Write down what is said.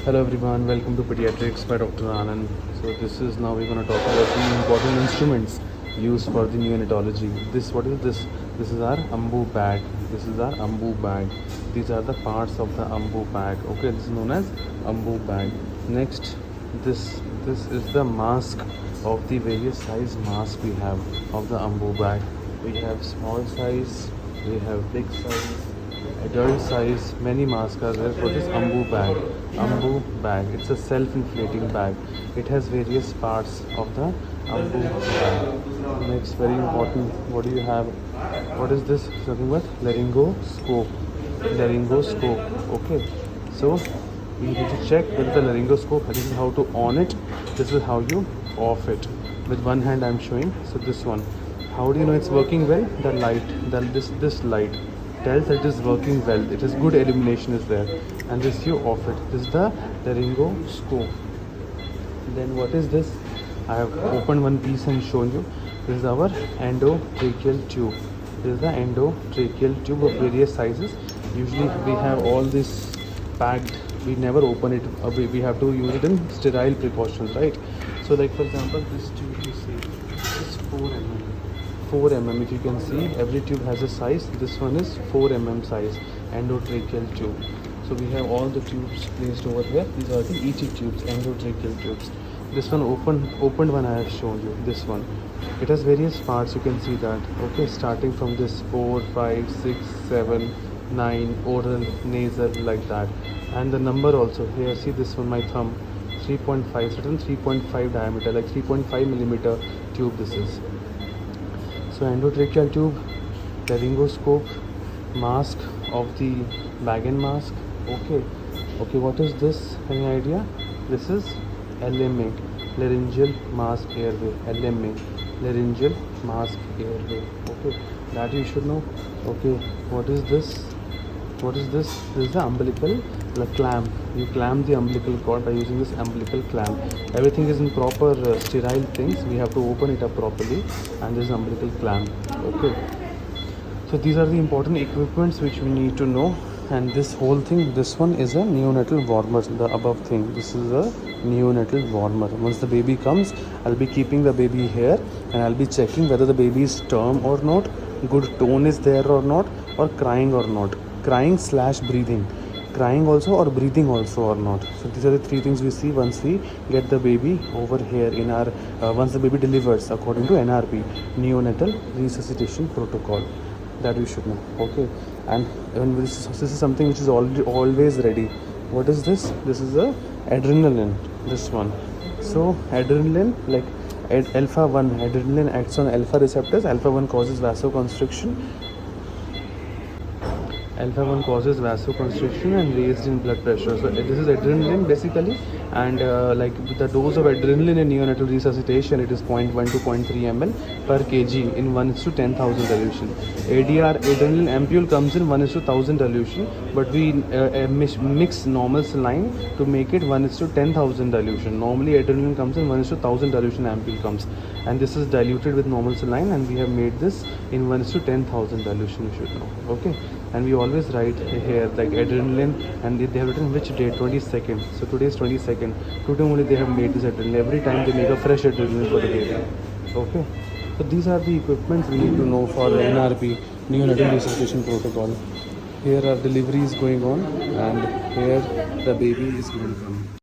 Hello everyone, welcome to Pediatrics by Dr. Anand. So this is now we're going to talk about the important instruments used for the neonatology. What is this? This is our umbu bag. This is our umbu bag. These are the parts of the umbu bag. Okay, this is known as umbu bag. Next, this is the mask of the various size masks we have of the umbu bag. We have small size, we have big size, adult size. Many masks are there for this umbu bag. Umbu bag, it's a self-inflating bag. It has various parts of the umbu bag. Next, very important, what do you have? What is this? Something about laryngoscope. Laryngoscope. Okay, so we need to check with the laryngoscope. This is how to on it, this is how you off it. With one hand I'm showing. So this one, how do you know it's working well? The light, this light tells that it is working well. It is good illumination is there, and this you off it. This is the laryngoscope. Then what is this? I have opened one piece and shown you. This is our endotracheal tube. This is the endotracheal tube of various sizes. Usually we have all this packed. We never open it. We have to use it in sterile precautions, right? So like for example, this tube you see, this is 4 mm. 4 mm, if you can see, every tube has a size. This one is 4 mm size endotracheal tube. So we have all the tubes placed over here. These are the ET tubes, endotracheal tubes. This one opened one I have shown you. This one, it has various parts. You can see that. Okay, starting from this 4, 5, 6, 7, 9, oral, nasal, like that. And the number also here. See this one, my thumb, 3.5, certain 3.5 diameter, like 3.5 millimeter tube this is. So endotracheal tube, laryngoscope, mask of the bag and mask. Okay, what is this? Any idea? This is LMA, laryngeal mask airway. LMA, laryngeal mask airway. Okay, that you should know. Okay, what is this? This is the umbilical clamp. You clamp the umbilical cord by using this umbilical clamp. Everything is in proper sterile things. We have to open it up properly, and this is umbilical clamp. Okay, so these are the important equipments which we need to know. And this whole thing, this one is a neonatal warmer. The above thing, this is a neonatal warmer. Once the baby comes, I'll be keeping the baby here, and I'll be checking whether the baby is term or not, good tone is there or not, or crying or not. Crying / breathing, crying also or breathing also or not. So these are the three things we see once we get the baby over here in our once the baby delivers according to NRP, neonatal resuscitation protocol, that we should know. Okay, and this is something which is always ready. What is this? This is a adrenaline, this one. So adrenaline, like alpha 1, adrenaline acts on alpha receptors. Alpha 1 causes vasoconstriction. Alpha 1 causes vasoconstriction and raised in blood pressure. So this is adrenaline basically, and like the dose of adrenaline in neonatal resuscitation, it is 0.1 to 0.3 ml per kg in 1:10,000 dilution. ADR, adrenaline ampule, comes in 1:1000 dilution, but we mix normal saline to make it 1:10,000 dilution. Normally adrenaline comes in 1:1000 dilution ampule comes, and this is diluted with normal saline, and we have made this in 1:10,000 dilution, you should know. Okay, and we always write here like adrenaline, and they have written which date, 22nd. So today is 22nd. Today only they have made this adrenaline. Every time they make a fresh adrenaline for the baby. Okay, so these are the equipments we need to know for the NRP, neonatal resuscitation protocol. Here our delivery is going on, and here the baby is going to come.